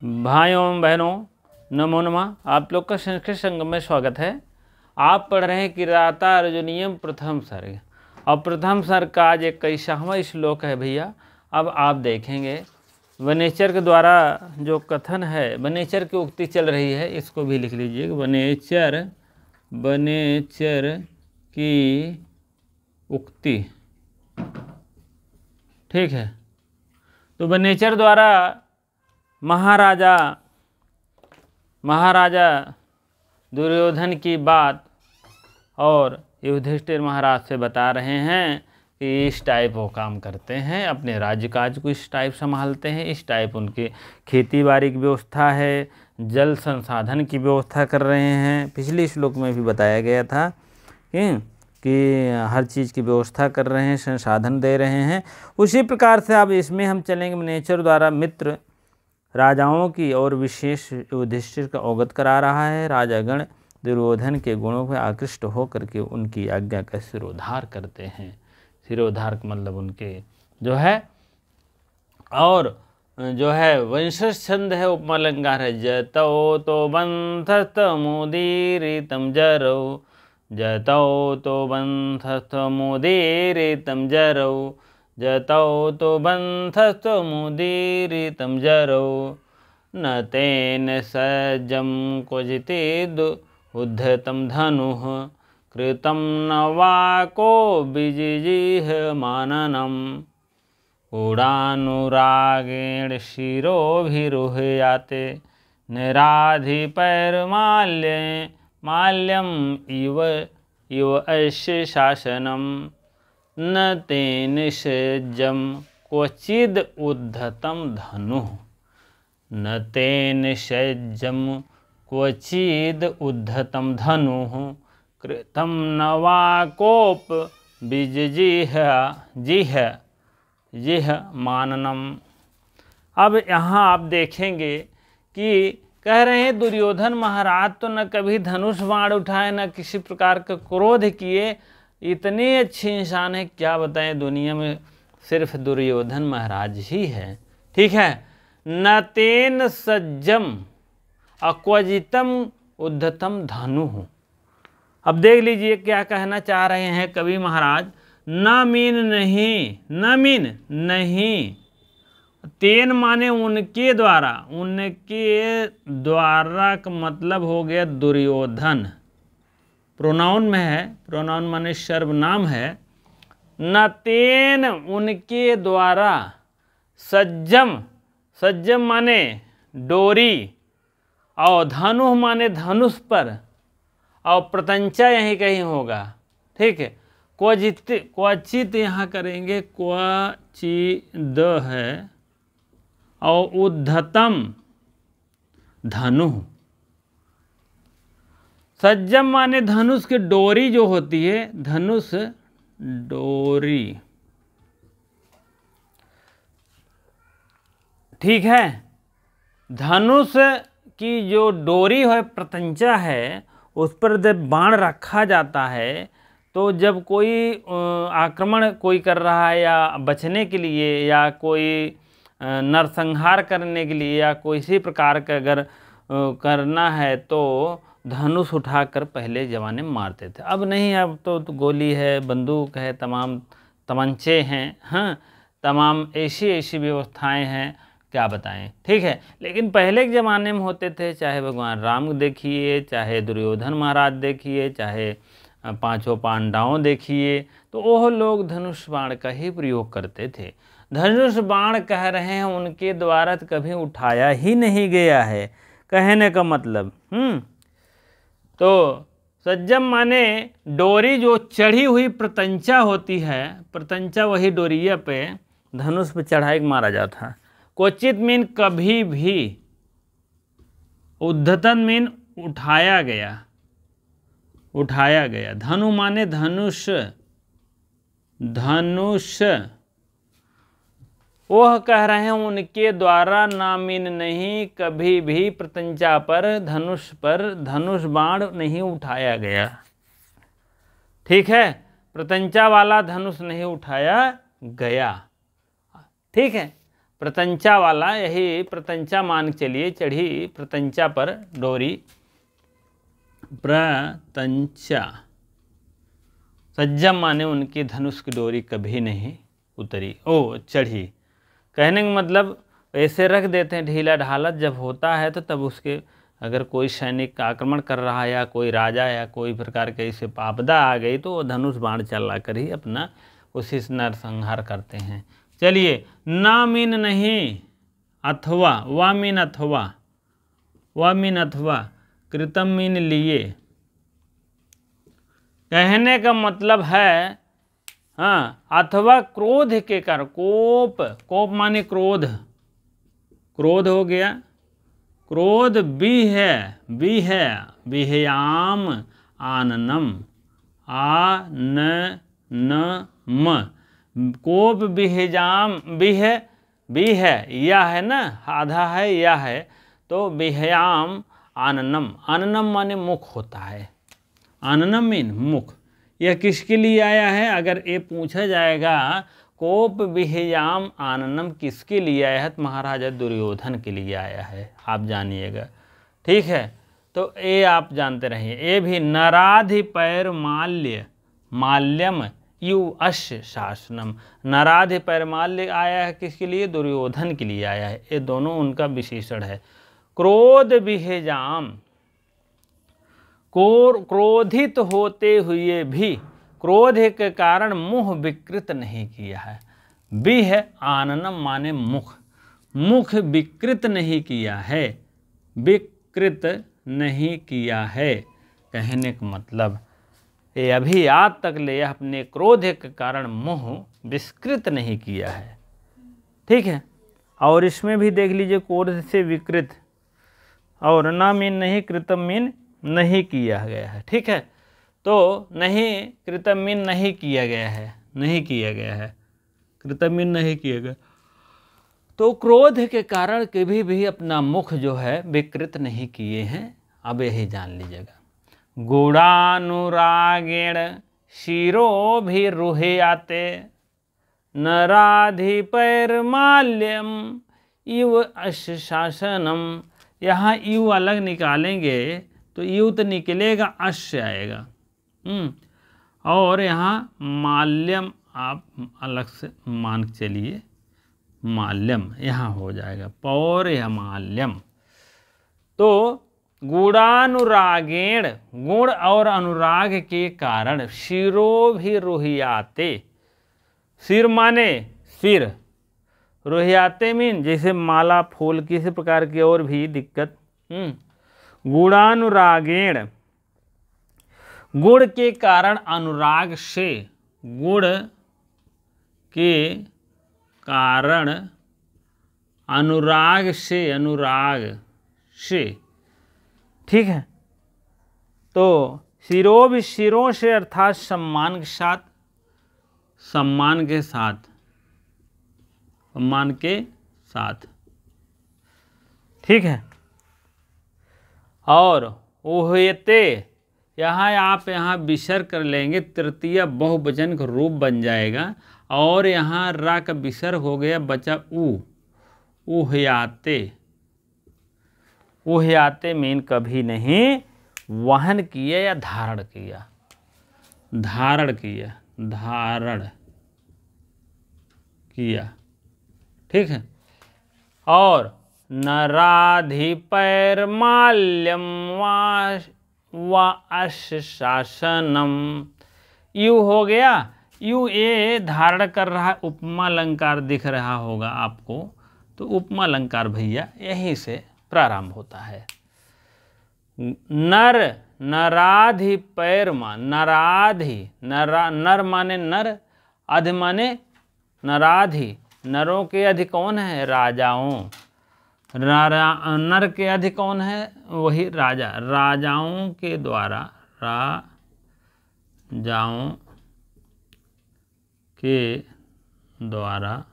भाइयों एवं बहनों, नमो नमः। आप लोग का संस्कृत संगम में स्वागत है। आप पढ़ रहे हैं किराता अर्जुनीयम प्रथम सर्ग, और प्रथम सर्ग का आज 21वां श्लोक है भैया। अब आप देखेंगे वनेचर के द्वारा जो कथन है, वनेचर की उक्ति चल रही है, इसको भी लिख लीजिए। वनेचर की उक्ति, ठीक है। तो वनेचर द्वारा महाराजा दुर्योधन की बात और युधिष्ठिर महाराज से बता रहे हैं कि इस टाइप वो काम करते हैं, अपने राज्य काज को इस टाइप संभालते हैं, इस टाइप उनके खेती बाड़ी की व्यवस्था है, जल संसाधन की व्यवस्था कर रहे हैं। पिछले श्लोक में भी बताया गया था कि हर चीज़ की व्यवस्था कर रहे हैं, संसाधन दे रहे हैं। उसी प्रकार से अब इसमें हम चलेंगे। नेचर द्वारा मित्र राजाओं की और विशेष युधिष्ठिर का अवगत करा रहा है। राजागण दुर्योधन के गुणों पर आकृष्ट होकर के उनकी आज्ञा का सिरोधार करते हैं। सिरोधार का मतलब उनके जो है, और जो है वंशज छंद है, उपमा अलंकार है। जतो तो बंधस्त मुदीरितम जरौ, जतो तो बंधस्त मुदीरितम जरौ, जतो तो बंधस्त मुदीरितम जरौ, न तेन सज्जं क्वचिदिद उद्धतं धनुः, कृतं न वाको विजिजीह माननम्, उडानुरागेण शिरोभिरुह्याते, माल्यम इव अस्य शासनम्, न तेन सज्जं क्वचिद् उद्धतं धनुः, न तेन सज्जं क्वचिद् उद्धतं धनुः, कृतं न वाकोप जिह माननम। अब यहाँ आप देखेंगे कि कह रहे हैं दुर्योधन महाराज तो न कभी धनुष बाण उठाए, न किसी प्रकार का क्रोध किए, इतने अच्छे इंसान हैं, क्या बताएं, दुनिया में सिर्फ दुर्योधन महाराज ही है। ठीक है। न तेन सज्जम अक्वजितम उद्धतम धनु। अब देख लीजिए क्या कहना चाह रहे हैं कवि महाराज। न मीन नहीं, तेन माने उनके द्वारा, उनके द्वारा का मतलब हो गया दुर्योधन। प्रोनाउन में है, प्रोनाउन माने सर्वनाम है। न तेन उनके द्वारा, सज्जम माने डोरी, और धनु माने धनुष पर, और प्रतंचा यहीं कहीं होगा। ठीक है। क्वचित यहाँ करेंगे, क्वचिद है, और उद्धतम धनु। सज्जम माने धनुष की डोरी जो होती है, धनुष डोरी। ठीक है। धनुष की जो डोरी है, प्रतंचा है, उस पर जब बाण रखा जाता है, तो जब कोई आक्रमण कोई कर रहा है, या बचने के लिए, या कोई नरसंहार करने के लिए, या कोई इसी प्रकार का अगर करना है, तो धनुष उठाकर पहले जमाने में मारते थे। अब नहीं, अब तो गोली है, बंदूक है, तमाम तमंचे हैं, हाँ, तमाम ऐसी व्यवस्थाएं हैं, क्या बताएं। ठीक है। लेकिन पहले के ज़माने में होते थे, चाहे भगवान राम देखिए, चाहे दुर्योधन महाराज देखिए, चाहे पांचों पांडवों देखिए, तो वो लोग धनुष बाण का ही प्रयोग करते थे। धनुष बाण कह रहे हैं उनके द्वारा कभी उठाया ही नहीं गया है, कहने का मतलब। तो सज्जम माने डोरी जो चढ़ी हुई प्रतंचा होती है, प्रतंचा वही डोरिया पे धनुष पे चढ़ाई मारा जाता। क्वचित मीन कभी भी, उद्धतन मीन उठाया गया। धनु माने धनुष, वह कह रहे हैं उनके द्वारा ना मीन नहीं, कभी भी प्रतंचा पर, धनुष पर धनुष बाण नहीं उठाया गया। ठीक है। प्रतंचा वाला धनुष नहीं उठाया गया। ठीक है। प्रतंचा वाला, यही प्रतंचा मान के चलिए, चढ़ी प्रतंचा पर डोरी, प्रतंचा, सज्जम माने उनकी धनुष की डोरी कभी नहीं उतरी, ओ चढ़ी। कहने का मतलब ऐसे रख देते हैं ढीला ढाला, जब होता है तो तब उसके अगर कोई सैनिक आक्रमण कर रहा है या कोई राजा या कोई प्रकार के ऐसे आपदा आ गई तो वो धनुष बाण चला कर ही अपना उसी से नरसंहार करते हैं। चलिए, ना मीन नहीं, अथवा, वा मीन अथवा, वा मीन अथवा, कृतम मीन लिए। कहने का मतलब है हाँ, अथवा क्रोध के कारण, कोप, कोप माने क्रोध, क्रोध हो गया, क्रोध भी है, विहयाम आननम, आननम, कोप विहजाम, भी है, या है ना, आधा है या है, तो विहयाम आननम, आननम माने मुख होता है, आननम मीन मुख। यह किसके लिए आया है? अगर ये पूछा जाएगा कोप विहयाम आननम किसके लिए आया है, तो महाराजा दुर्योधन के लिए आया है, आप जानिएगा, ठीक है। तो ये आप जानते रहिए। ये भी नराधिपैर माल्य, माल्यम यु अश्य शासनम, नराधिपैर माल्य आया है किसके लिए? दुर्योधन के लिए आया है। ये दोनों उनका विशेषण है। क्रोध विहजाम, क्रोधित होते हुए भी क्रोध के कारण मुंह विकृत नहीं किया है। भी है आननम माने मुख, मुख विकृत नहीं किया है, विकृत नहीं किया है। कहने का मतलब ये अभी आज तक ले अपने क्रोध के कारण मुंह विकृत नहीं किया है, ठीक है। और इसमें भी देख लीजिए, क्रोध से विकृत, और ना मीन नहीं, कृतम मीन नहीं किया गया है, ठीक है। तो नहीं, कृतम मीन नहीं किया गया है, नहीं किया गया है, कृतम मीन नहीं किया गया। तो क्रोध के कारण कभी भी अपना मुख जो है विकृत नहीं किए हैं। अब यही जान लीजिएगा। गूढ़ानुरागेण शिरोभिरुह्याते नराधिपैर्माल्यम इव अश्य शासनम। यहाँ यू अलग निकालेंगे तो यू तो निकलेगा, अश्य आएगा। और यहाँ माल्यम आप अलग से मान के चलिए, माल्यम यहाँ हो जाएगा, पौर या माल्यम। तो गूढ़ानुरागेण, गुण और अनुराग के कारण शिरोभिरुह्याते, सिर माने सिर, रुह्याते मीन जैसे माला फूल, किसी प्रकार की और भी दिक्कत। गूढ़ानुरागेण, गुण के कारण अनुराग से, गुण के कारण अनुराग से, अनुराग से, ठीक है। तो शिरों से अर्थात सम्मान के साथ, सम्मान के साथ, सम्मान के साथ, ठीक है। और उह्यते, यहाँ आप यहाँ विसर्ग कर लेंगे, तृतीय बहुवचन का रूप बन जाएगा, और यहाँ रा का विसर्ग हो गया, बचा उ, उह्याते। उह्याते मीन कभी नहीं वहन किया या धारण किया, धारण किया, धारण किया, ठीक है। और नराधिपैर्माल्यम वा अश्य शासनम, यू हो गया। यू ये धारण कर रहा है, उपमा अलंकार दिख रहा होगा आपको, तो उपमा अलंकार भैया यहीं से प्रारंभ होता है। नर, नराधिपैर्मा, नराधि, नर माने नर, अधि माने नराधि, नरों के अधि कौन है? राजाओं। नर के अधि कौन है? वही राजा, राजाओं के द्वारा, राजाओं के द्वारा,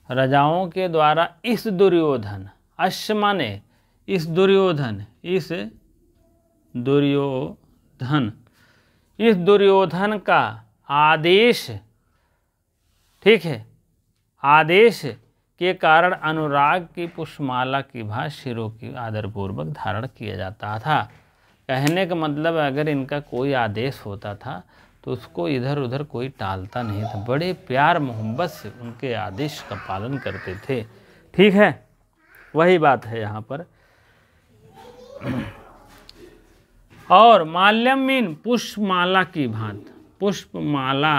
राजाओं के द्वारा इस दुर्योधन, अश्य माने इस दुर्योधन, इस दुर्योधन, इस दुर्योधन का आदेश, ठीक है, आदेश के कारण अनुराग की पुष्पमाला की भांति शिरों की आदरपूर्वक धारण किया जाता था। कहने का मतलब अगर इनका कोई आदेश होता था तो उसको इधर उधर कोई टालता नहीं था, बड़े प्यार मोहब्बत से उनके आदेश का पालन करते थे। ठीक है, वही बात है यहाँ पर। और माल्यम मीन पुष्पमाला की भांति, पुष्पमाला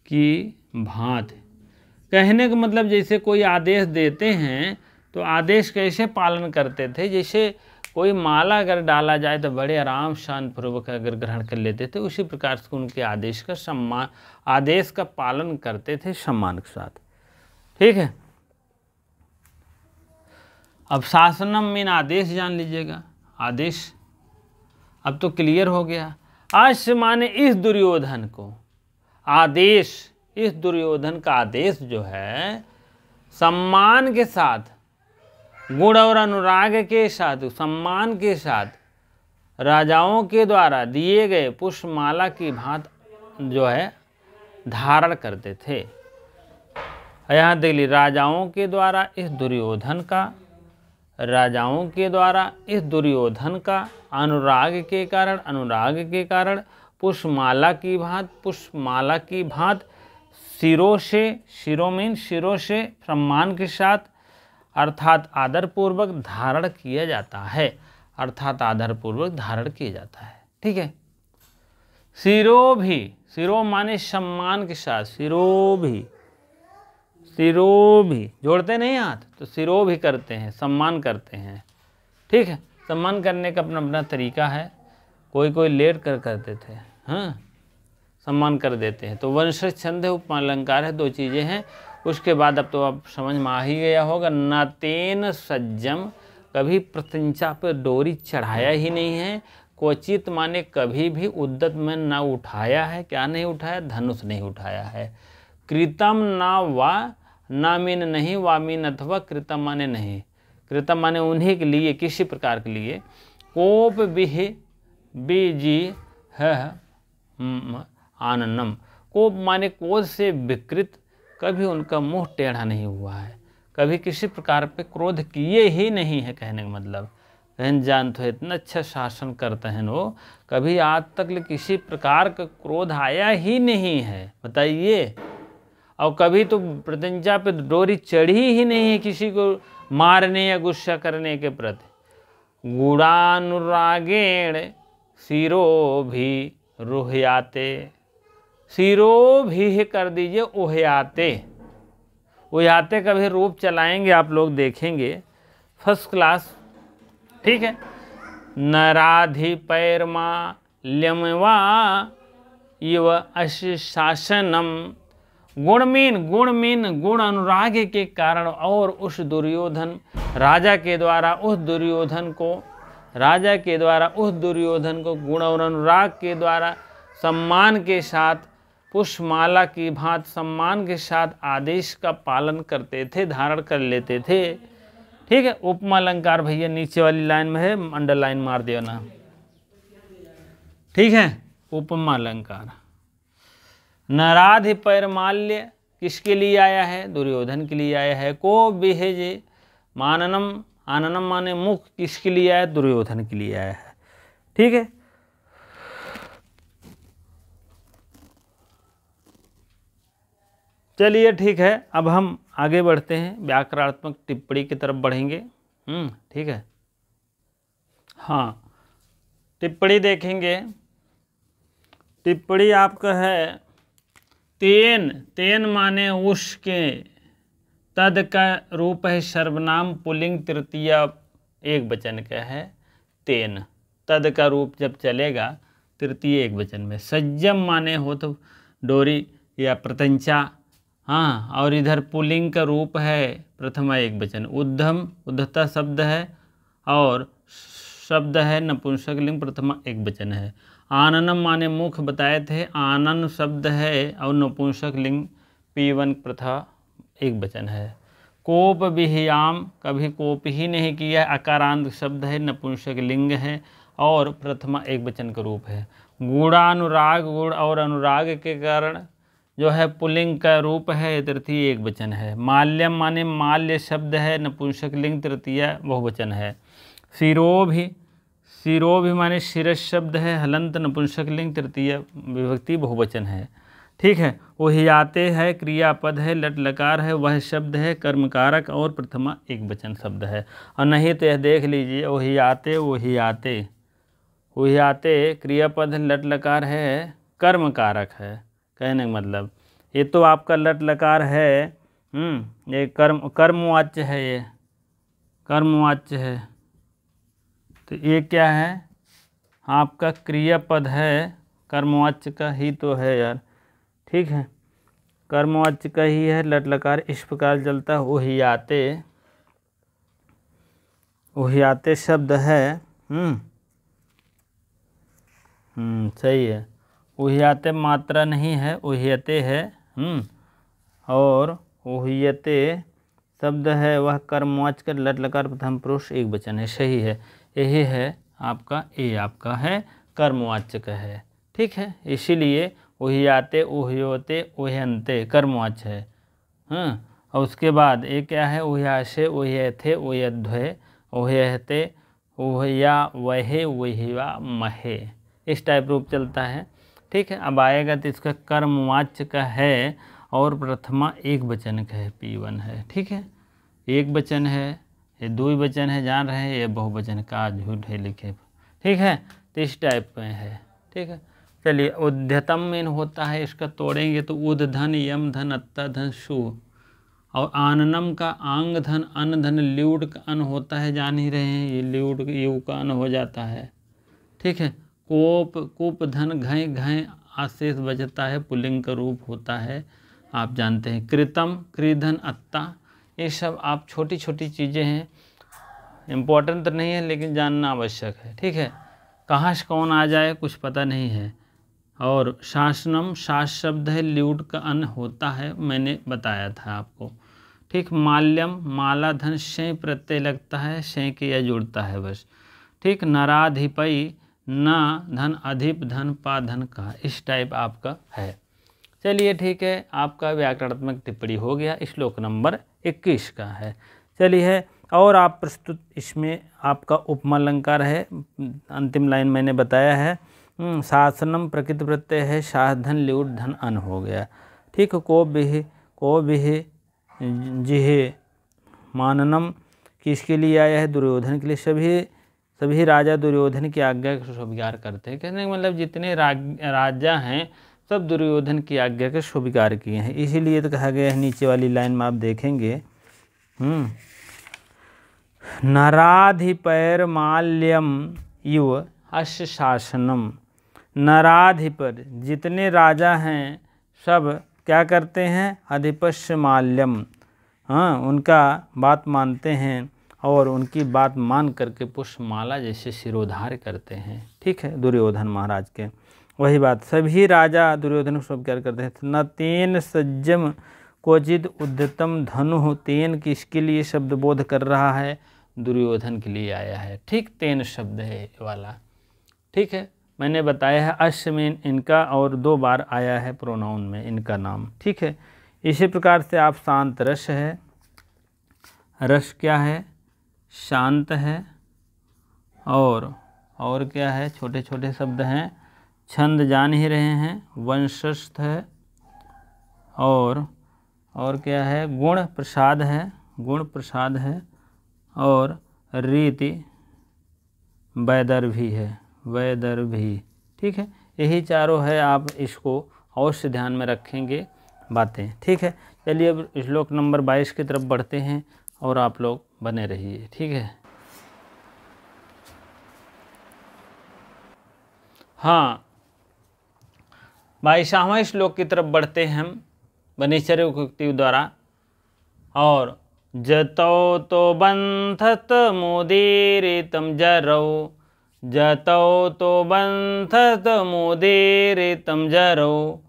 की भांति कहने का मतलब जैसे कोई आदेश देते हैं तो आदेश कैसे पालन करते थे, जैसे कोई माला अगर डाला जाए तो बड़े आराम शांत पूर्वक अगर ग्रहण कर लेते थे, उसी प्रकार से उनके आदेश का सम्मान, आदेश का पालन करते थे सम्मान के साथ। ठीक है, अब शासनम मीन आदेश जान लीजिएगा, आदेश अब तो क्लियर हो गया। आज माने इस दुर्योधन को आदेश, इस दुर्योधन का आदेश जो है सम्मान के साथ, गुण और अनुराग के साथ, सम्मान के साथ राजाओं के द्वारा दिए गए पुष्पमाला की भांति जो है धारण करते थे। यहाँ देख लीजिए, राजाओं के द्वारा इस दुर्योधन का, राजाओं के द्वारा इस दुर्योधन का अनुराग के कारण पुष्पमाला की भांति, पुष्पमाला की भांति सिरों से, सिरों मीन सिरों से सम्मान के साथ अर्थात आदरपूर्वक धारण किया जाता है, अर्थात आदरपूर्वक धारण किया जाता है। ठीक है, सिरों भी, सिरों माने सम्मान के साथ, सिरों भी, सिरों भी जोड़ते नहीं हाथ, तो सिरों भी करते हैं, सम्मान करते हैं। ठीक है, सम्मान करने का अपना अपना तरीका है, कोई कोई लेट कर करते थे, हाँ सम्मान कर देते हैं। तो वंशज छंद है, उपमालंकार है, दो चीज़ें हैं। उसके बाद अब तो आप समझ में आ ही गया होगा, न तेन सज्जम, कभी प्रत्यंचा पर डोरी चढ़ाया ही नहीं है, क्वचित माने कभी भी उद्दत में न उठाया है, क्या नहीं उठाया, धनुष नहीं उठाया है। कृतम ना वा, ना मीन नहीं, वा मीन अथवा, कृतम माने नहीं, कृतम माने उन्हीं के लिए, किसी प्रकार के लिए। कोप बिह बीजी है आननम, कोप माने क्रोध से विकृत, कभी उनका मुंह टेढ़ा नहीं हुआ है, कभी किसी प्रकार पे क्रोध किए ही नहीं है। कहने का मतलब बहन जान तो इतना अच्छा शासन करते हैं वो, कभी आज तक किसी प्रकार का क्रोध आया ही नहीं है, बताइए। और कभी तो प्रत्यंचा पे डोरी चढ़ी ही नहीं है किसी को मारने या गुस्सा करने के प्रति। गुणानुरागेण सिरो भी रुहयाते, सिरो भी कर दीजिए उहयाते, उहयाते का भी रूप चलाएंगे आप लोग, देखेंगे फर्स्ट क्लास। ठीक है, नराधिपैर्मा ल्यमवा इव अशासनम, गुण मीन गुण अनुराग के कारण, और उस दुर्योधन राजा के द्वारा उस दुर्योधन को, राजा के द्वारा उस दुर्योधन को गुण और अनुराग के द्वारा सम्मान के साथ, पुष्पमाला की भांति सम्मान के साथ आदेश का पालन करते थे, धारण कर लेते थे। ठीक है, उपमा अलंकार भैया नीचे वाली लाइन में है, अंडरलाइन मार दियो ना। ठीक है, उपमा अलंकार। नराधिपैर्माल्य किसके लिए आया है, दुर्योधन के लिए आया है। को बिहेजे माननम, आननम माने मुख, किसके लिए आया, दुर्योधन के लिए आया है। ठीक है, चलिए ठीक है, अब हम आगे बढ़ते हैं, व्याकरणात्मक टिप्पणी की तरफ बढ़ेंगे। ठीक है, हाँ टिप्पणी देखेंगे। टिप्पणी आपका है तेन, तेन माने उसके, तद का रूप है सर्वनाम पुल्लिंग, तृतीय एक वचन का है तेन, तद का रूप जब चलेगा तृतीय एक वचन में। सज्जम माने हो तो डोरी या प्रत्यंचा, हाँ, और इधर पुल्लिंग का रूप है प्रथमा एक वचन। उद्धम, उद्धता शब्द है और शब्द है नपुंसक लिंग, प्रथमा एक वचन है। आननम माने मुख बताए थे, आनन शब्द है और नपुंसक लिंग P1 प्रथा एक वचन है। कोप विहियाम, कभी कोप ही नहीं किया, अकारांत शब्द है, नपुंसक लिंग है और प्रथमा एक वचन का रूप है। गुणानुराग, गुण और अनुराग के कारण जो है पुल्लिंग का रूप है, तृतीय एक वचन है। माल्यम माने माल्य शब्द है, नपुंसक लिंग, तृतीय बहुवचन है। सिरोभी माने शिरस शब्द है, हलंत नपुंसक लिंग, तृतीय विभक्ति बहुवचन है। ठीक है। ओहियाते है क्रियापद है, लट लकार है, वह शब्द है कर्मकारक और प्रथमा एक वचन शब्द है। और नहीं तो यह देख लीजिए, ओहियाते क्रियापद है, लट लकार है, कर्मकारक है। कहने का मतलब ये तो आपका लट लकार है, ये कर्मवाच्य है, ये कर्मवाच्य है। तो ये क्या है, आपका क्रियापद है, कर्मवाच्य का ही तो है यार। ठीक है, कर्मवाच्य का ही है, लट लकार इस प्रकार चलता है। ओहियाते शब्द है, सही है। ओहियाते मात्रा नहीं है, ओहियते है। और ओहियते शब्द है, वह कर्मवाच्य का लट लकार प्रथम पुरुष एक वचन है। सही है, यही है आपका, ये आपका है कर्मवाच्य है। ठीक है, इसीलिए ओहियाते, ओहियोते, ओह्यंते कर्मवाच्य है। और उसके बाद ये क्या है, ओह्यासे, ओह्यथे, ओह्यध्वे, ओह्यहते, ओह्या वहे, ओह्यवा महे, इस टाइप रूप चलता है। ठीक है। अब आएगा तो इसका कर्मवाच्य का है और प्रथमा एक वचन का है, P1 है। ठीक है, एक वचन है, ये दो वचन है, जान रहे हैं, ये बहुवचन का झूठ है लिखे। ठीक है, तो इस टाइप में है। ठीक है, चलिए उद्यतम में होता है, इसका तोड़ेंगे तो उद धन, यम धन, अत्ता धन, शु। और आननम का आंग धन, अन धन, ल्यूड का अन होता है, जान ही रहे हैं, ये ल्यूड यू का अन हो जाता है। ठीक है, कूप धन, घय घय आशेष बजता है, पुल्लिंग का रूप होता है, आप जानते हैं। कृतम, कृधन, अत्ता, ये सब आप छोटी छोटी चीज़ें हैं, इम्पोर्टेंट तो नहीं है लेकिन जानना आवश्यक है। ठीक है, कहाँ से कौन आ जाए कुछ पता नहीं है। और शासनम, शास शब्द है, ल्यूड का अन होता है, मैंने बताया था आपको। ठीक, माल्यम, माला धन, शय प्रत्यय लगता है, शय के या जुड़ता है बस। ठीक, नराधिपई, न धन, अधिप धन, पा धन का, इस टाइप आपका है। चलिए ठीक है, आपका व्याकरणात्मक टिप्पणी हो गया, श्लोक नंबर 21 का है। चलिए, और आप प्रस्तुत इसमें आपका उपमा अलंकार है, अंतिम लाइन मैंने बताया है। शासनम प्रकृति प्रत्यय है, शास धन, ल्यूड धन, अन हो गया। ठीक, को बिह जिहे, माननम किसके लिए आया है, दुर्योधन के लिए। सभी राजा दुर्योधन की आज्ञा का स्वीकार करते हैं। कहने का मतलब जितने राजा हैं सब दुर्योधन की आज्ञा का स्वीकार किए हैं, इसीलिए तो कहा गया है। नीचे वाली लाइन में आप देखेंगे, नराधिपैर माल्यम युव अश्व शासनम। नराधिपर, जितने राजा हैं सब क्या करते हैं, अधिपस्य माल्यम, उनका बात मानते हैं और उनकी बात मान करके पुष्पमाला जैसे सिरोधार्य करते हैं। ठीक है, दुर्योधन महाराज के वही बात सभी राजा दुर्योधन को स्वीकार करते हैं। न तेन सज्जम क्वचित उद्यतम धनु, तेन किसके लिए शब्द बोध कर रहा है, दुर्योधन के लिए आया है। ठीक, तेन शब्द है ये वाला। ठीक है, मैंने बताया है अश्व में इनका और 2 बार आया है प्रोनाउन में इनका नाम। ठीक है, इसी प्रकार से आप शांत रस है, रस क्या है, शांत है। और क्या है, छोटे छोटे शब्द हैं, छंद जान ही रहे हैं, वंशस्थ है। और क्या है, गुण प्रसाद है, गुण प्रसाद है। और रीति वैदर्भी है, वैदर्भी। ठीक है, यही चारों है, आप इसको अवश्य ध्यान में रखेंगे बातें। ठीक है, चलिए अब श्लोक नंबर 22 की तरफ बढ़ते हैं और आप लोग बने रहिए। ठीक है, हाँ, 22वां श्लोक की तरफ बढ़ते हैं हम बनीचर्य उक्ति द्वारा। और जतौ तो बंधत मोदीरितम जरौ, जतौ तो बंधत मोदीरितम जरौ,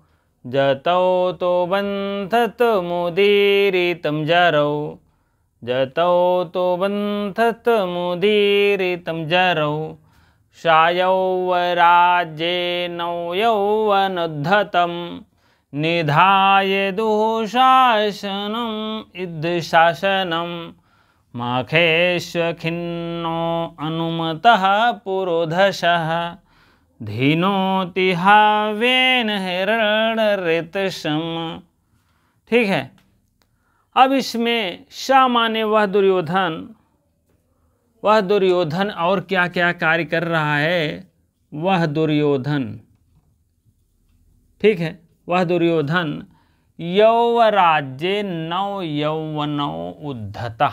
जतौ तो बंधत मोदीरितम जरौ, जतौ तो बंधत मोदीरितम जरौ, सायौवराज्ये नौ यौवनोद्धतं, निधाय दुःशासनम् इद्धशासनम् माखेष्वखिन्नो अनुमतः पुरोधसः धीनोति हावेन हिरण्यरेतसम। ठीक है। अब इसमें सा माने वह दुर्योधन और क्या क्या कार्य कर रहा है, वह दुर्योधन। ठीक है। वह दुर्योधन यौवराज्ये नव यौवनौ उद्धता,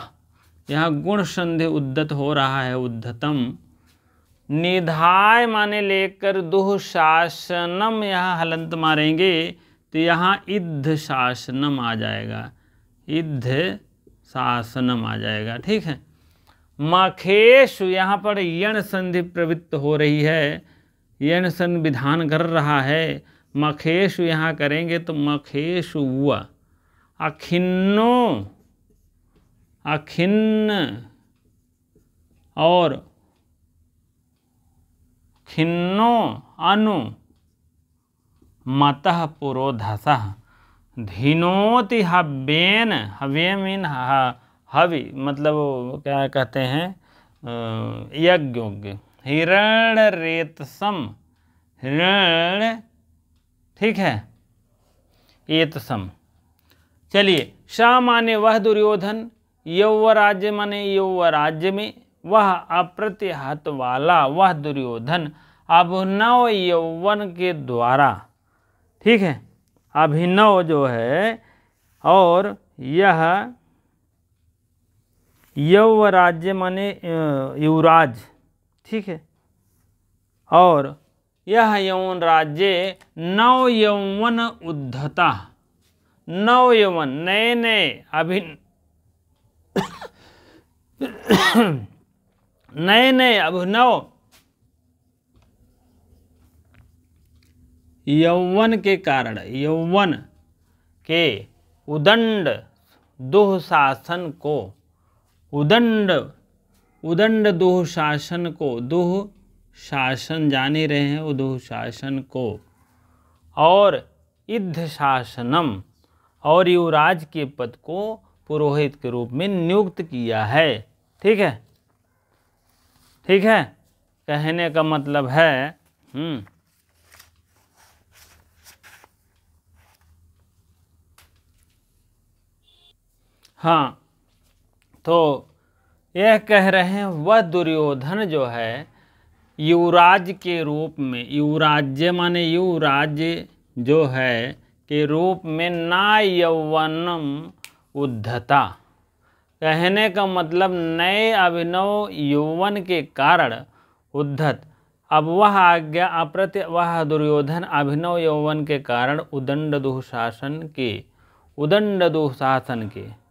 यहाँ गुण संधि उद्धत हो रहा है, उद्धतम। निधाय माने लेकर, दुःशासनम यहाँ हलंत मारेंगे तो यहाँ इद्ध शासनम आ जाएगा, इद्ध शासनम आ जाएगा। ठीक है। मखेशु यहाँ पर यण संधि प्रवृत्त हो रही है, यण संधि विधान कर रहा है। मखेशु यहाँ करेंगे तो मखेशु हुआ, अखिन्नो अखिन्न और खिन्नो अनु मतः पुरोधसः धीनोति हव्येन, हव्य मीन हवि मतलब क्या कहते हैं, यज्ञ। हिरण्यरेतसम, हिरण्य। ठीक है। एतसम। चलिए, सा माने वह दुर्योधन, यौवराज्य माने यौवराज्य में, वह अप्रतिहत वाला वह दुर्योधन अभिनव यौवन के द्वारा। ठीक है। अभिनव जो है, और यह यौवराज्य माने युवराज। ठीक है। और यह यौवन राज्य नव यौवन उद्धता, नव यौवन नए नए नए नए अभिनव यौवन के कारण, यौवन के उदंड दुःशासन को, उदंड दुःशासन को, दुःशासन जान ही रहे हैं, वो दुःशासन को, और इद्ध शासनम और युवराज के पद को पुरोहित के रूप में नियुक्त किया है। ठीक है। ठीक है। कहने का मतलब है हाँ, तो यह कह रहे हैं वह दुर्योधन जो है युवराज के रूप में, युवराज्य माने युवराज्य जो है के रूप में ना यौवनम उद्धता, कहने का मतलब नए अभिनव यौवन के कारण उद्धत। अब वह आज्ञा वह दुर्योधन अभिनव यौवन के कारण उदंड दुःशासन के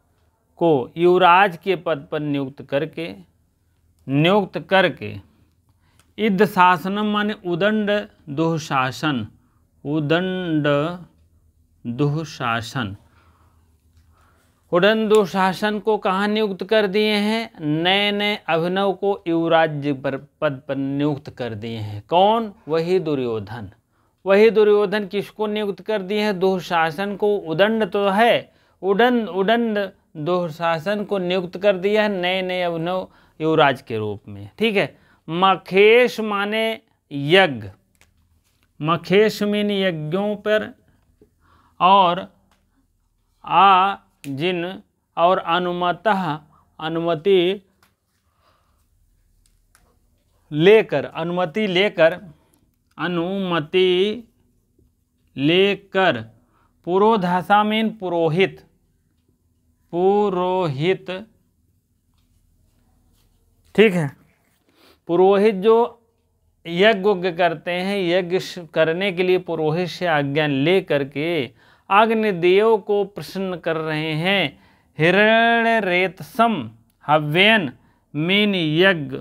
को युवराज के पद पर नियुक्त करके इद्ध शासनम माने उदंड दुःशासन, उदंड दुःशासन, उदंड दुःशासन को कहाँ नियुक्त कर दिए हैं, नए नए अभिनव को युवराज्य पर पद पर नियुक्त कर दिए हैं। कौन? वही दुर्योधन। वही दुर्योधन किसको नियुक्त कर दिए हैं? दुःशासन को। उदंड तो है, उदंड दुःशासन को नियुक्त कर दिया है नए नए अभिनव युवराज के रूप में। ठीक है। मखेश माने यज्ञ, मखेश मीन यज्ञों पर, और जिन और अनुमति लेकर पुरोधसा मीन पुरोहित, ठीक है। पुरोहित जो यज्ञ करते हैं, यज्ञ करने के लिए पुरोहित से आज्ञा ले करके अग्निदेव को प्रसन्न कर रहे हैं। हिरण्यरेतसम हव्यन मीन यज्ञ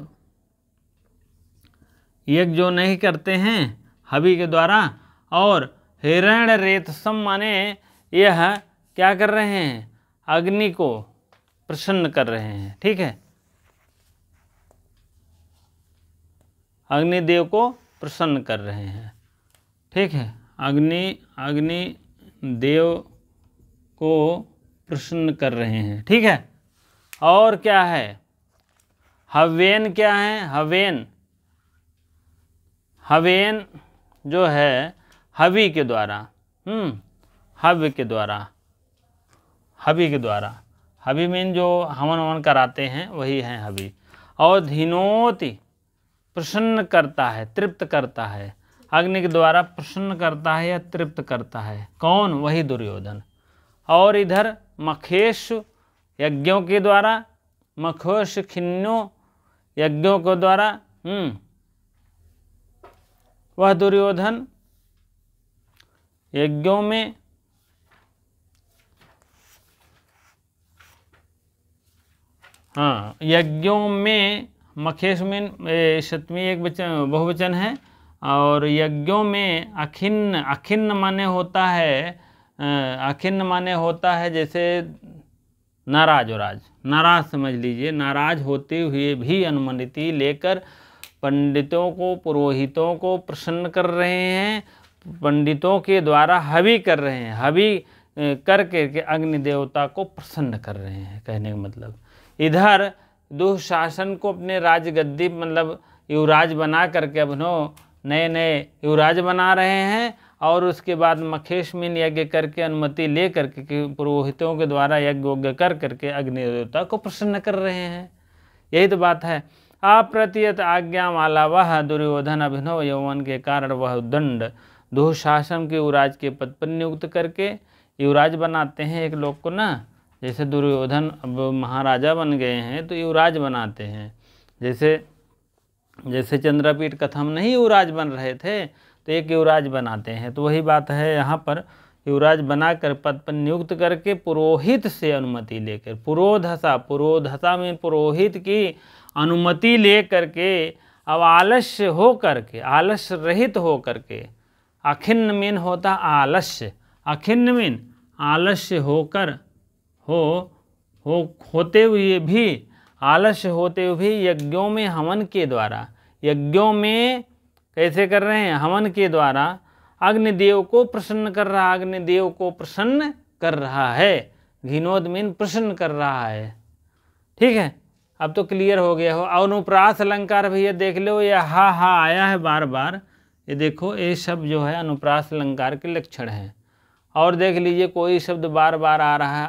जो नहीं करते हैं हवि के द्वारा, और हिरण्यरेतसम माने यह क्या कर रहे हैं? अग्नि को प्रसन्न कर रहे हैं। ठीक है। अग्निदेव को प्रसन्न कर रहे हैं। ठीक है। अग्नि देव को प्रसन्न कर रहे हैं। ठीक है। और क्या है, हवेन क्या है, हवेन, हवेन जो है हवि के द्वारा, हव्य के द्वारा, हवि के द्वारा, हवि मीन जो हवन ववन कराते हैं वही है हवि। और धीनोति प्रसन्न करता है, तृप्त करता है, अग्नि के द्वारा प्रसन्न करता है या तृप्त करता है, कौन, वही दुर्योधन। और इधर मखेश यज्ञों के द्वारा, मखेश खिन्नो यज्ञों के द्वारा वह दुर्योधन यज्ञों में यज्ञों में, मखेश में सप्तमी एक वचन बहुवचन है, और यज्ञों में अखिन्न, अखिन्न माने होता है, अखिन्न माने होता है जैसे नाराज और राज, नाराज समझ लीजिए, नाराज होते हुए भी अनुमति लेकर पंडितों को, पुरोहितों को प्रसन्न कर रहे हैं, पंडितों के द्वारा हवि कर रहे हैं, हवि करके के अग्नि देवता को प्रसन्न कर रहे हैं, कहने का मतलब। इधर दुःशासन को अपने राजगद्दी मतलब युवराज बना करके अभिनव नए नए युवराज बना रहे हैं, और उसके बाद मखेश में यज्ञ करके अनुमति ले करके पुरोहितों के द्वारा यज्ञ कर करके अग्नि देवता को प्रसन्न कर रहे हैं। यही तो बात है। अप्रतियत आज्ञा वाला वह दुर्योधन अभिनव यौवन के कारण वह दंड दुःशासन के युवराज के पद पर नियुक्त करके युवराज बनाते हैं एक लोग को ना। जैसे दुर्योधन अब महाराजा बन गए हैं तो युवराज बनाते हैं, जैसे चंद्रपीठ कथम नहीं युवराज बन रहे थे तो एक युवराज बनाते हैं। तो वही बात है यहाँ पर, युवराज बनाकर पद पर नियुक्त करके पुरोहित से अनुमति लेकर, पुरोधसा, पुरोधसा में पुरोहित की अनुमति ले करके, अब आलस्य हो करके, आलस्य रहित हो करके, अखिन्न मीन होता आलस्य, अखिन्न मीन आलस्य होकर होते हुए भी, आलस्य होते हुए भी यज्ञों में हवन के द्वारा, यज्ञों में कैसे कर रहे हैं, हवन के द्वारा अग्निदेव को प्रसन्न कर रहा, अग्निदेव को प्रसन्न कर रहा है, घिनोद मीन प्रसन्न कर रहा है। ठीक है, अब तो क्लियर हो गया हो। अनुप्रास अलंकार भैया देख लो, ये हा हा आया है बार बार, ये देखो ये सब जो है अनुप्रास अलंकार के लक्षण हैं। और देख लीजिए कोई शब्द बार बार आ रहा है,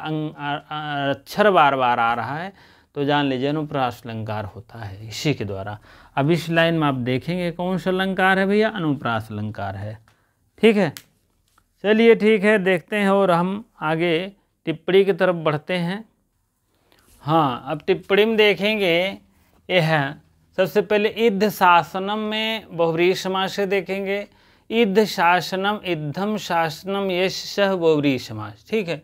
अक्षर बार बार आ रहा है, तो जान लीजिए अनुप्रास अलंकार होता है इसी के द्वारा। अब इस लाइन में आप देखेंगे कौन सा अलंकार है भैया, अनुप्रास अलंकार है। ठीक है, चलिए ठीक है, देखते हैं और हम आगे टिप्पणी की तरफ बढ़ते हैं। हाँ, अब टिप्पणी में देखेंगे यह सबसे पहले इद्ध शासनम में बहुव्रीहि समास से देखेंगे। इद्ध शासनम, इद्धम शासनम यश सह बहुव्रीहि समास। ठीक है,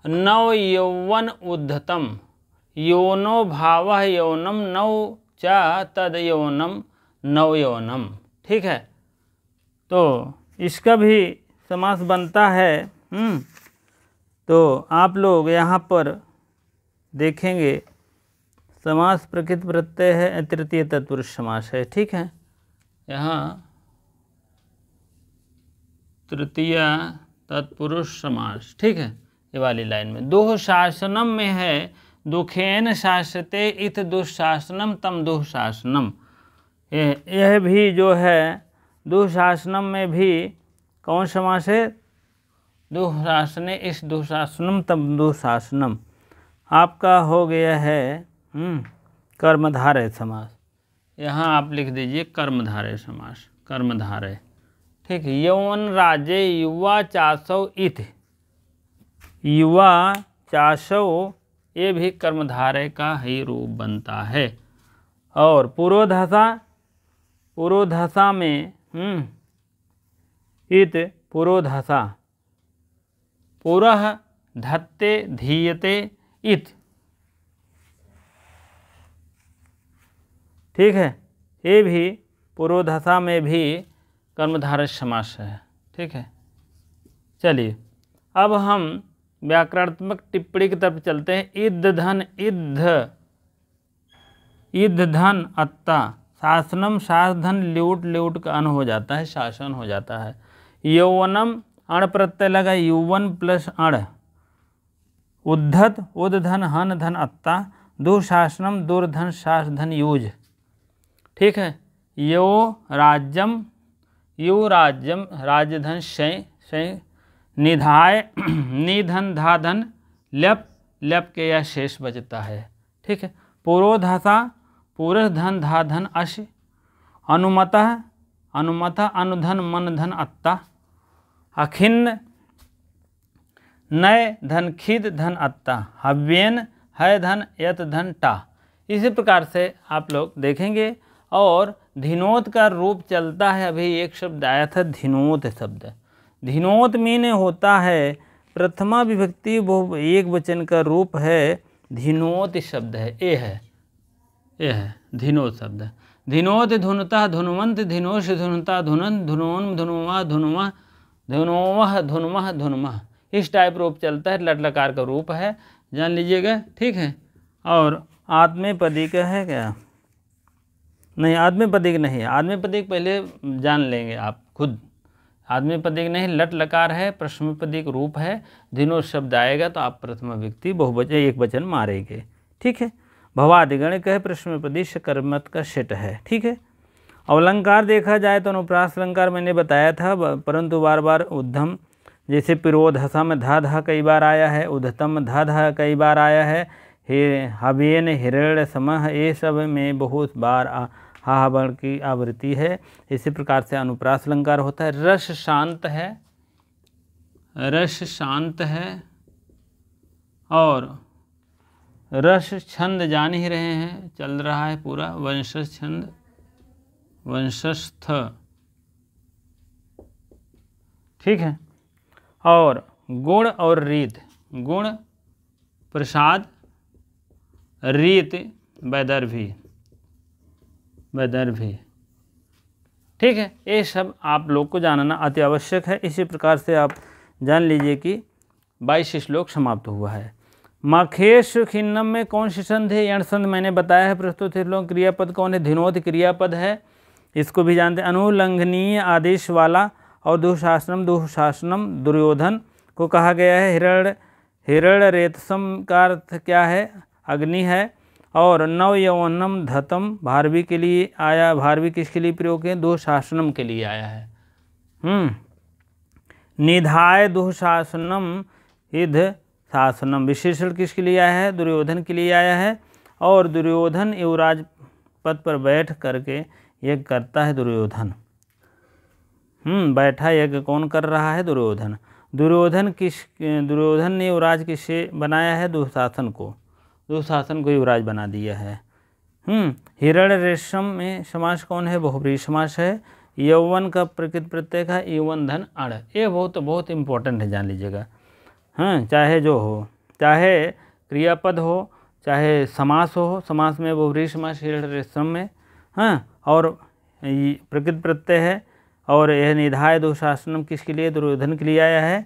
नव यौवन उद्धतम, योनो भावः यौनम नव च तद यौनम नव यौनम। ठीक है, तो इसका भी समास बनता है। तो आप लोग यहाँ पर देखेंगे समास प्रकृत प्रत्यय है, तृतीय तत्पुरुष समास है। ठीक है, यहाँ तृतीय तत्पुरुष समास। ठीक है, ये वाली लाइन में दुह शासनम में है, दुखेन शासते इत दुशासनम तम दुशासनम। यह भी जो है दुशासनम में भी कौन समास है, दुशासने इस दुशासनम तम दुशासनम। आपका हो गया है कर्मधारय समास। यहाँ आप लिख दीजिए कर्मधारय समास, कर्मधारय। ठीक है, यौवन राजे युवा चासौ इथ, युवा चासौ ये भी कर्मधारय का ही रूप बनता है। और पुरोधसा, पुरोधसा में इत पुरोधसा, पुरः धत्ते धीयते इत। ठीक है, ये भी पुरोधसा में भी कर्मधारय समास है। ठीक है, चलिए अब हम व्याकरणात्मक टिप्पणी की तरफ चलते हैं। इद्ध धन, इद्ध, इद्ध धन अत्ता, शासनम शास धन ल्यूट, ल्यूट का अन हो जाता है, शासन हो जाता है। यौवनम अण प्रत्यय लगा U1 प्लस अण, उद्धत उद्धन हन धन अत्ता, दुशासनम दुर्धन शास धन यूज। ठीक है। यो राज्यम राजधन शय शय, निधाय निधन धाधन ल्यप ल्यप के यह शेष बचता है। ठीक है। पुरोधसा पुरुष धन धाधन अश, अनुमतः अनुधन मन धन अत्ता, अखिन्न नय धन खिद धन अत्ता, हव्येन है धन यत धन टा। इसी प्रकार से आप लोग देखेंगे। और धिनोत का रूप चलता है, अभी एक शब्द आया था धिनोत शब्द। धिनोत मीन होता है प्रथमा विभक्ति एक वचन का रूप है, धिनोत शब्द है, ये है धिनोत शब्द। धिनोत धुनता धुनवंत, धिनोश धुनता धुनन, धुनोन धुनुआ धुनुआ, धुनोवह धुनमह धुनमह। इस टाइप रूप चलता है, लट लकार का रूप है, जान लीजिएगा। ठीक है। और आत्मेपदी का है क्या? नहीं, आत्मेपदी नहीं है। आत्मेपदी पहले जान लेंगे आप खुद। आत्मेपदी नहीं, लट लकार है, प्रश्नपदी रूप है। धिनोत शब्द आएगा तो आप प्रथमा व्यक्ति बहुवचन एक वचन मारेंगे। ठीक है। भवादिगण कहे प्रश्नपदी शकर्मत का सेट है। ठीक है। अलंकार देखा जाए तो अनुप्रास अलंकार मैंने बताया था, परंतु बार बार उद्धम, जैसे पिरोधसा में धा धा कई बार आया है, उद्धतम धा धा कई बार आया है, हवेन हिरण्य समह, ये सब में बहुत बार हा वर्ण की आवृत्ति है। इसी प्रकार से अनुप्रास अलंकार होता है। रस शांत है, रस शांत है, और रस छंद जान ही रहे हैं, चल रहा है पूरा, वंशज छंद, वंशस्थ। ठीक है। और गुण और रीत, गुण प्रसाद, रीत वैदर्भी, वैदर्भी। ठीक है। ये सब आप लोग को जानना अति आवश्यक है। इसी प्रकार से आप जान लीजिए कि 22 श्लोक समाप्त हुआ है। मखेश खिन्नम में कौन सी संध है? यण संध मैंने बताया है। प्रस्तुत श्लोक क्रियापद कौन है? धिनोत क्रियापद है, इसको भी जानते हैं। अनुल्लंघनीय आदेश वाला। और दुशासनम दुर्योधन को कहा गया है। हिरण्य रेतसम का अर्थ क्या है? अग्नि है। और नव यौवनम धतम भारवी के लिए आया। भारवी किसके लिए प्रयोग है? दुशासनम के लिए आया है। निधाय दुशासनम इध शासनम, विशेषण किसके लिए आया है? दुर्योधन के लिए आया है। और दुर्योधन युवराज पद पर बैठ करके यज्ञ करता है दुर्योधन। बैठा यज्ञ कौन कर रहा है? दुर्योधन। दुर्योधन ने युवराज किसे बनाया है? दुशासन को। दुशासन को युवराज बना दिया है। हिरण्य रेशम में समास कौन है? बहुब्रीहि समास है। यौवन का प्रकृत प्रत्यय है यौवन धन अण। ये बहुत इंपॉर्टेंट है, जान लीजिएगा। चाहे जो हो, चाहे क्रियापद हो, चाहे समास हो, समास में बहुब्रीहि समास हिरण्य रेशम में। और प्रकृत प्रत्यय है। और यह निधाय दुशासनम किसके लिए? दुर्योधन के लिए आया है।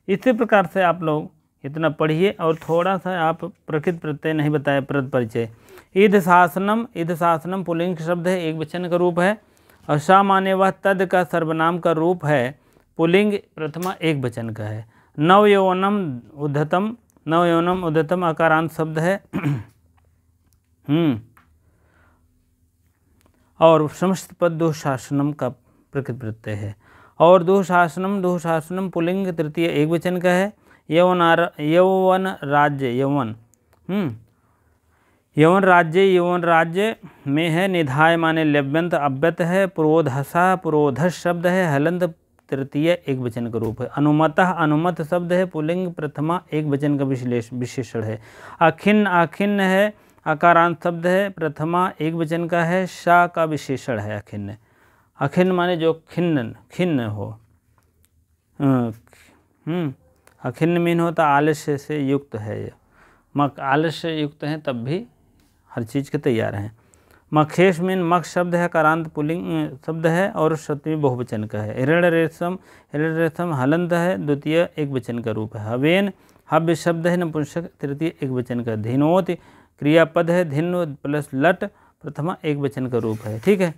इसी प्रकार से आप लोग इतना पढ़िए। और थोड़ा सा आप प्रकृत प्रत्यय नहीं बताया, प्रद परिचय। ईद शासनम पुल्लिंग शब्द है, एक वचन का रूप है। और सा माने वह तद का सर्वनाम का रूप है, पुल्लिंग प्रथमा एक वचन का है। नव यौवनम उद्धतम अकारांत शब्द है। और समस्त पद दुशासनम का प्रकृत प्रत्यय है। और दुशासनम पुल्लिंग तृतीय एक वचन का है। यौवन राज्य में है। निधाय माने लव्यंत अव्यत है। पुरोधस शब्द है। हलंत तृतीय एक वचन का रूप है। अनुमत शब्द है, पुल्लिंग प्रथमा एक वचन का विशेषण है। अखिन्न है, अकारांत शब्द है, प्रथमा एक वचन का है, शा का विशेषण है। अखिन्न माने जो खिन्न हो। अखिन्न मीन होता आलस्य से युक्त है। आलस्य से युक्त हैं तब भी हर चीज़ के तैयार हैं। मखेश मीन मख शब्द है, कारांत पुल्लिंग शब्द है और सप्तमी बहुवचन का है। हिरण्य रेशम हलंत है, द्वितीय एक वचन का रूप है। हवेन हव्य शब्द है, नपुंसक तृतीय एक वचन का। धिनोत क्रियापद है, धिन प्लस लट प्रथमा एक वचन का रूप है। ठीक है।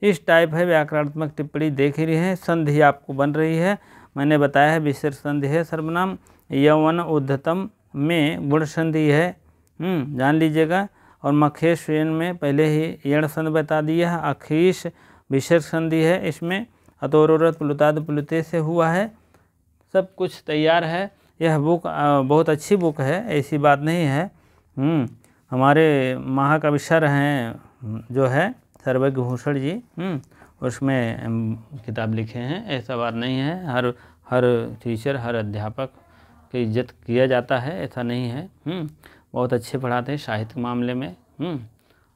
इस टाइप है व्याकरणात्मक टिप्पणी देख ही रही है। संधि आपको बन रही है। मैंने बताया है विसर्ग संधि है सर्वनाम। यौवन उद्धतम में गुण संधि है, जान लीजिएगा। और मखेश में पहले ही यण संधि बता दिया है। अखीश विसर्ग संधि है इसमें। अतोरोरत प्लुताद प्लुते से हुआ है। सब कुछ तैयार है। यह बुक बहुत अच्छी बुक है, ऐसी बात नहीं है। हमारे महाकवि सर हैं जो है सर्वज्ञ भूषण जी, उसमें किताब लिखे हैं, ऐसा बात नहीं है। हर टीचर, हर अध्यापक की इज्जत किया जाता है, ऐसा नहीं है। बहुत अच्छे पढ़ाते हैं साहित्य के मामले में।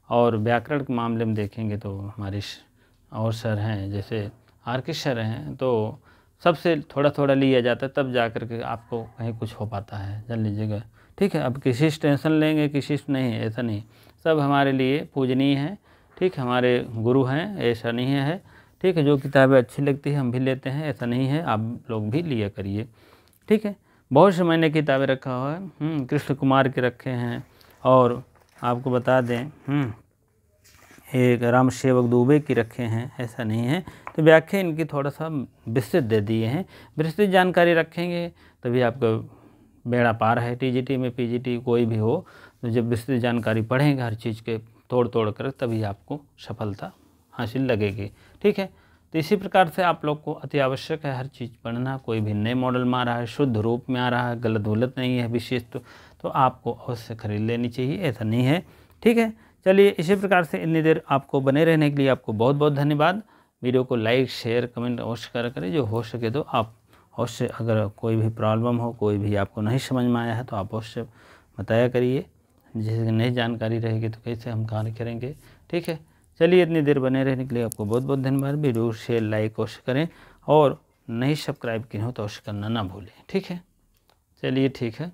और व्याकरण के मामले में देखेंगे तो हमारे और सर हैं जैसे आर.के. सर हैं, तो सबसे थोड़ा थोड़ा लिया जाता है, तब जा कर के आपको कहीं कुछ हो पाता है, जान लीजिएगा। ठीक है, अब किसी से टेंशन लेंगे किसी से नहीं, ऐसा नहीं। सब हमारे लिए पूजनीय है, ठीक है, हमारे गुरु हैं, ऐसा नहीं है। ठीक है, जो किताबें अच्छी लगती है हम भी लेते हैं, ऐसा नहीं है, आप लोग भी लिया करिए। ठीक है, बहुत से मैंने किताबें रखा हुआ है, कृष्ण कुमार के रखे हैं। और आपको बता दें एक राम सेवक दुबे की रखे हैं, ऐसा नहीं है। तो व्याख्या इनकी थोड़ा सा विस्तृत दे दिए हैं। विस्तृत जानकारी रखेंगे तभी आपका बेड़ा पार है। टीजीटी में पीजीटी कोई भी हो, तो जब विस्तृत जानकारी पढ़ेंगे हर चीज़ के तोड़ तोड़ कर, तभी आपको सफलता हासिल लगेगी। ठीक है, तो इसी प्रकार से आप लोग को अति आवश्यक है हर चीज़ पढ़ना। कोई भी नए मॉडल में आ रहा है, शुद्ध रूप में आ रहा है, गलत वलत नहीं है विशेष, तो आपको अवश्य खरीद लेनी चाहिए, ऐसा नहीं है। ठीक है, चलिए इसी प्रकार से इतनी देर आपको बने रहने के लिए आपको बहुत बहुत धन्यवाद। वीडियो को लाइक शेयर कमेंट अवश्य करें, जो हो सके तो आप अवश्य, अगर कोई भी प्रॉब्लम हो, कोई भी आपको नहीं समझ में आया है तो आप अवश्य बताया करिए। जिसकी नई जानकारी रहेगी तो कैसे हम कार्य करेंगे। ठीक है, चलिए इतनी देर बने रहने के लिए आपको बहुत बहुत धन्यवाद। वीडियो शेयर लाइक अवश्य करें, और नहीं सब्सक्राइब किए हो तो अवश्य करना ना भूलें। ठीक है, चलिए ठीक है।